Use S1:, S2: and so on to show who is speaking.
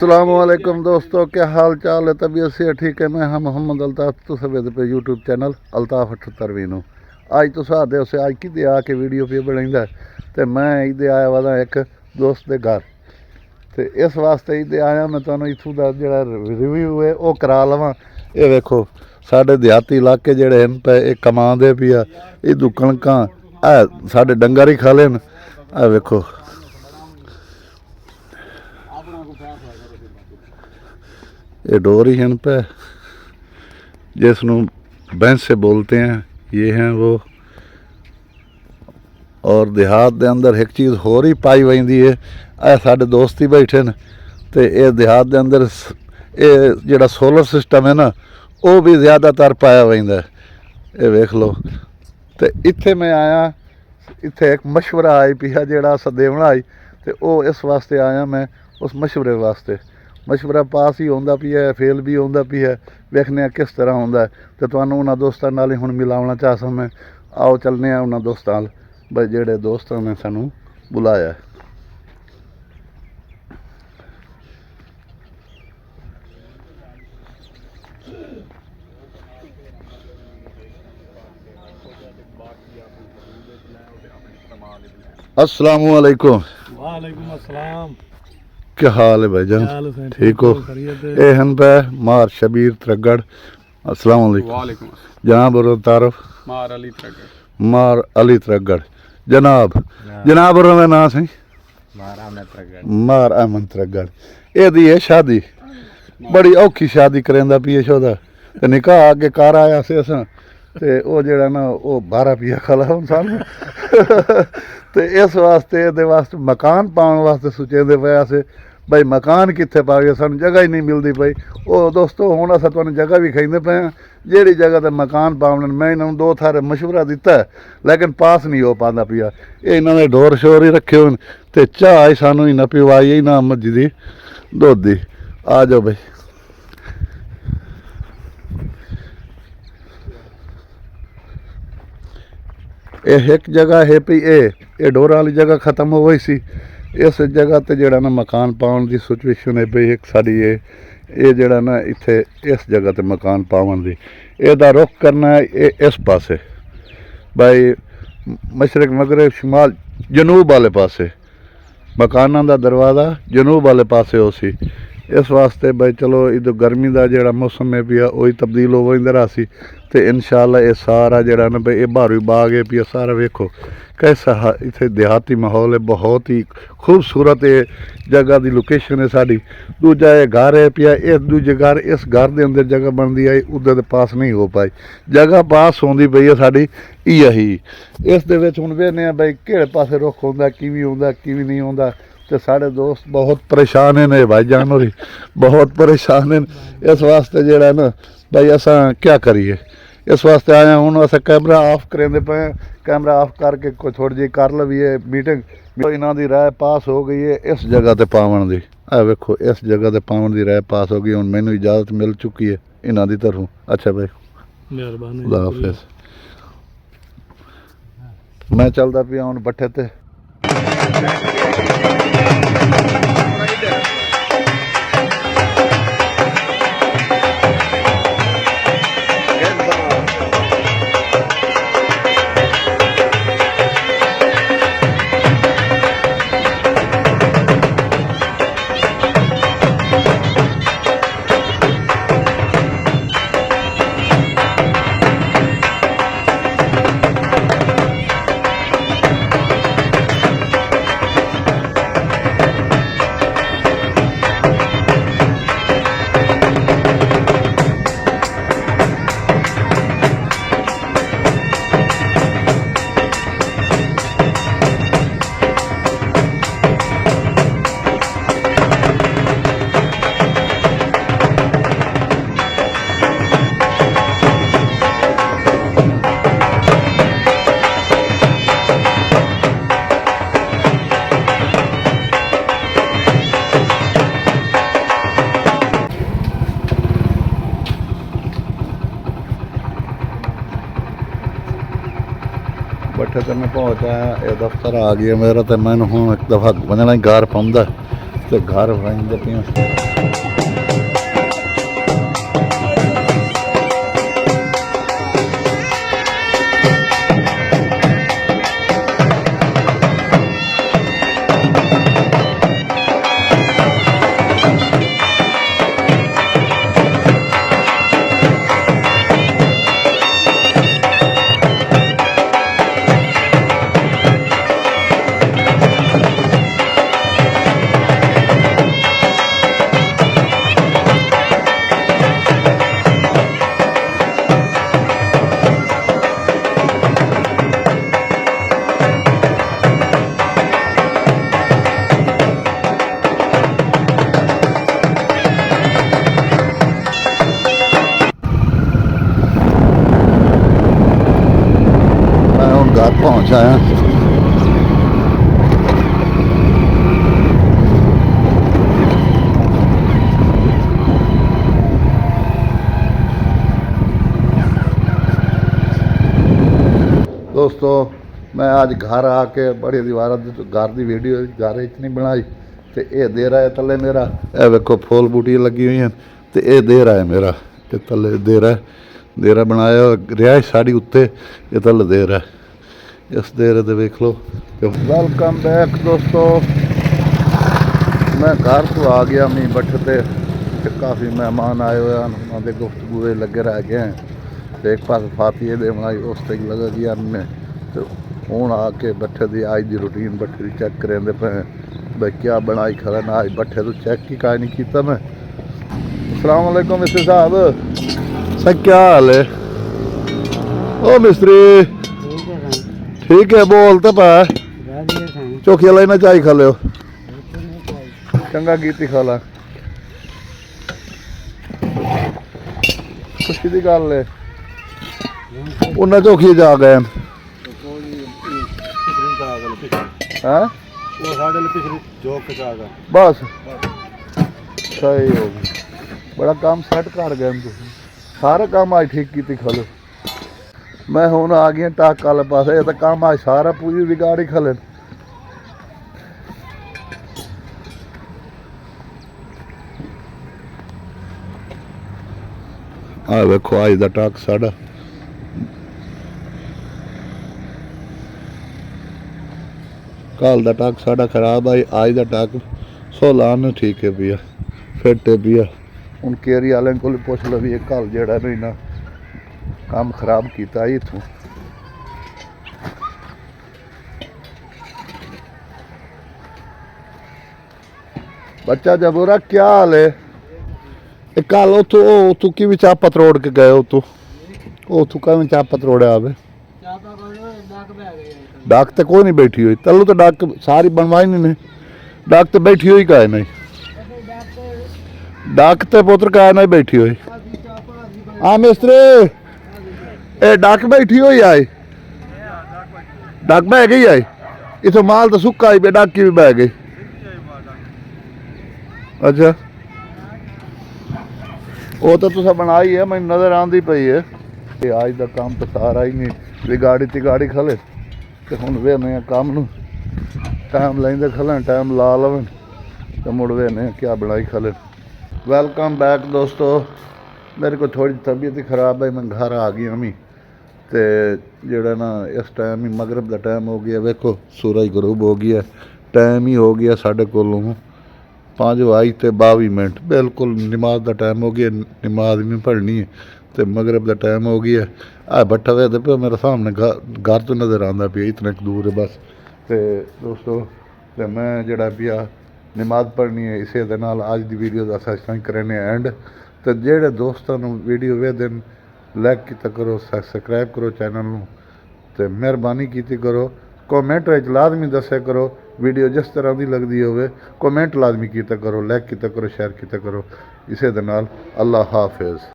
S1: अस्सलामुअलैकुम दोस्तों, क्या हाल चाल है? तबीयत से ठीक है। मैं हाँ मोहम्मद अल्ताफ तुस पे यूट्यूब चैनल अल्ताफ 78 ਨੂੰ ਅੱਜ ਤੁਸੀਂ ਆਦੇ ਹੋ ਅੱਜ ਕਿਤੇ ਆ ਕੇ ਵੀਡੀਓ ਪੇ ਬਣਾਉਂਦਾ ਤੇ ਮੈਂ ਇਹਦੇ ਆਇਆ ਵਾਲਾ ਇੱਕ ਦੋਸਤ ਦੇ ਘਰ ਤੇ ਇਸ ਵਾਸਤੇ ਇਹਦੇ ਆਇਆ ਮੈਂ ਤੁਹਾਨੂੰ ਇਥੋਂ ਦਾ ਜਿਹੜਾ ਰਿਵਿਊ ਹੈ ਉਹ ਕਰਾ ਲਵਾਂ। ਇਹ ਵੇਖੋ ਸਾਡੇ ਦਿਹਾਤੀ ਇਲਾਕੇ ਜਿਹੜੇ ਹਨ ਪਏ ਇਹ ਕਮਾਉਂਦੇ ਵੀ ਆ ਇਹ ਕਣਕਾਂ ਸਾਡੇ ਡੰਗਰ ਹੀ ਖਾ ਲੈਣ। ਆ ਵੇਖੋ ये डोरी हैं पे जिसनों भैंस से बोलते हैं, ये हैं वो। और देहात दे अंदर एक चीज़ होर ही पाई वही है। ए साडे दोस्त ही बैठे न ते ये देहात दे अंदर ये जिहड़ा सोलर सिस्टम है ना वो भी ज़्यादातर पाया वहींदा है। ये वेख लो ते इत्थे मैं आया, इत्थे एक मशवरा आई पिया जिहड़ा अस देवना आई ते वो इस वास्ते आया मैं उस मशवरे वास्ते। मशवरा पास ही होंदा पी है, फेल भी होंदा पी है, वेखने किस तरह होंदा है तो तुहानूं उन्हां दोस्तां नाल हुण मिलावना चाहता मैं। आओ चलने उन्हां दोस्तां नाल बई जिहड़े दोस्तां ने सानूं बुलाया। अस्सलामु अलैकुम।
S2: वालेकुम अस्सलाम।
S1: क्या हाल है भाईजान? ठीक हो? ए हन पे मार शबीर त्रगड़। अस्सलाम वालेकुम। जनाब और तारफ मार अली त्रगड़। जनाब जनाब और नाम सही मार अहमद त्रगड़। ए दी है शादी बड़ी औखी शादी करेंदा पिए शोदा ते निकाह आगे कर आया से असां ते ओ जेड़ा ना ओ 12 पिया खला हुन सानू ते इस वास्ते दे वास्ते मकान पाउण वास्ते सोचेंदे पिया से भाई मकान कित्थे पावे, सानू जगह ही नहीं मिलती पई। ओ दोस्तों हुण असां तुहानूं जगह भी खाइंदे पे जिहड़ी जगह ते मकान पावन मैं इन्हां नूं 2 थारे मशवरा दिता है लेकिन पास नहीं हो पांदा पिया। ये इन्हां ने डोर शोर ही रखे होन ते चाह ही सानूं ही ना पिवाई ही ना मज्जी दी दुध दी। आ जाओ भाई। ये एक जगह है पई ये डोर वाली जगह खत्म हो गई सी। इस जगह ते जेड़ा ना मकान पाउण दी सिचुएशन है पई एक साडी ये जेड़ा ना इत्थे इस जगह ते मकान पाउण दी एदा रुख करना है इस पासे भाई मशरक मगरब शुमाल जनूब वाले पासे मकानां दा दरवाज़ा जनूब वाले पासे हो सी। इस वास्ते भाई चलो इधर गर्मी का जेड़ा मौसम है पिया वही तब्दील हो इंदर आसी ते इंशाअल्लाह ये सारा जेड़ा ना भाई ये बारू बाग है पिया सारा वेखो कैसा इत्थे देहाती माहौल है। बहुत ही खूबसूरत ये जगह की लोकेशन है साड़ी। दूजा ये घर है पिया इस दूजे घर इस घर के अंदर जगह बनती आई उधर पास नहीं हो पाई। जगह पास होंदी पई है साड़ी यही इस दे विच हुण वेखने भाई किहड़े पासे रुख होंदा किवें होंदा किवें नहीं होंदा ते साढ़े दोस्त बहुत परेशान हैं भाईजान होरी बहुत परेशान हैं। इस वास्ते जेड़ा ना भाई असां क्या करिए इस वास्ते आया हूँ अस कैमरा ऑफ करेंदे पे कैमरा ऑफ करके कोई थोड़ी जी कर लवीए मीटिंग। इन्हां दी राय पास हो गई है इस जगह ते पावन दी। आ वेखो इस जगह ते पावन दी राय पास हो गई हुण मैनूं इजाजत मिल चुकी है इन्हां दी तरफों। अच्छा भाई मेहरबानी अल्लाह हाफिज़। मैं चलदा पिया हुण बट्ठे ते। बट्ठे तो मैं पहुँच आया ये दफ्तर आ गया मेरा तो मैं हूँ एक दफ़ा वजना घर पाँदा ਤੇ ਘਰ ਵੰਦੇ ਪਿਆ। घर पहुंच आया। दोस्तों मैं आज घर आके बड़ी दीवार घर की वीडियो घर इतनी बनाई तो ये दे रहा है तले मेरा ए वेखो फूल बूटियां लगी हुई हैं तो ये दे रहा है मेरा ये तले दे रहा बनाया रिहाइश साड़ी उत्ते ये तले दे रहा है इस देर दे वेख लो। वेलकम बैक दोस्तों मैं घर तो आ गया मी बैठते काफ़ी मेहमान आए हुए हैं उन्होंने गुफ्तगू लगे रह गए हैं एक पास फातिए दे बनाई उस तक लगा गया ने तो हूँ आके बैठे दी आज की रूटीन बैठे दी चेक करेंदे पे भाई क्या बनाई खरा ना आज बैठे तो चेक ही का नहीं किया मैं। अस्सलाम वालेकुम मिस्टर साहब सर क्या हाल है ओ मिस्त्री ठीक है बोल तो पा चौखिया लेना चाय खा लो चंगा गीती खा ला खुशी की गल है उन्हें चौखी जा गए बस सही हो गई बड़ा काम सेट कर गए सारे काम आज ठीक की खा लो मैं हूँ आ गया टाक वाले पास ये तो काम आज सारा पूरी बिगाड़ी खले आ देखो आज का टाक साड़ा कल का टाक साड़ा खराब आई आज का टाक 16 ने ठीक है भैया फिट है भैया हूँ केरी वाले को पुछ लो भी कल जड़ा नहीं ना काम खराब किया इतों बच्चा जबूरा क्या हाल है कल उतू की भी चापा तरोड़ के गए उतू का भी चापा तरोड़ा आवे डाक तो कोई नहीं बैठी हुई तलू तो डाक सारी बनवाई नहीं डाक तो बैठी हुई का है नहीं डाक तो पुत्र का है नहीं बैठी हुई हाँ मिस्त्री ए डाक बैठी हुई आई डाक बह गई आई इथों माल तो सुक्का आई बे डाकी भी बह गई अच्छा वो तो तुसा बनाई है मैं नजर आंदी पई है ते आज का काम तो सारा ही नहीं बिगाड़ी तिगाड़ी खले ते हुण वेने काम नूं टाइम लेंदे खलन टाइम ला लवन ते मुड़ वेने क्या बनाई खले। वेलकम बैक दोस्तों मेरे को थोड़ी तबीयत ही खराब है मैं घर आ गया मी ते जेड़ा ना इस टाइम ही मगरब का टाइम हो गया वेखो सूरज गरूब हो गया टाइम ही हो गया साढ़े कोलों 5:22 मिनट बिल्कुल नमाज का टाइम हो गया नमाज भी पढ़नी है तो मगरब का टाइम हो गया आ भट्ठा वे पे मेरे सामने घर तो नज़र आता पिया इतना दूर है बस तो दोस्तों तो मैं जड़ा पिया नमाज पढ़नी है इसे दे नाल आज की वीडियो का अस करने एंड तो जेड़े दोस्तों वीडियो वे दिन लाइक किया करो सबसक्राइब करो चैनल नूं ते मेहरबानी की करो कॉमेंट लाजमी दस्या करो वीडियो जिस तरह की लगती हो कॉमेंट लाजमी किया करो लाइक किया करो शेयर किया करो इसे दे नाल अल्लाह हाफिज़।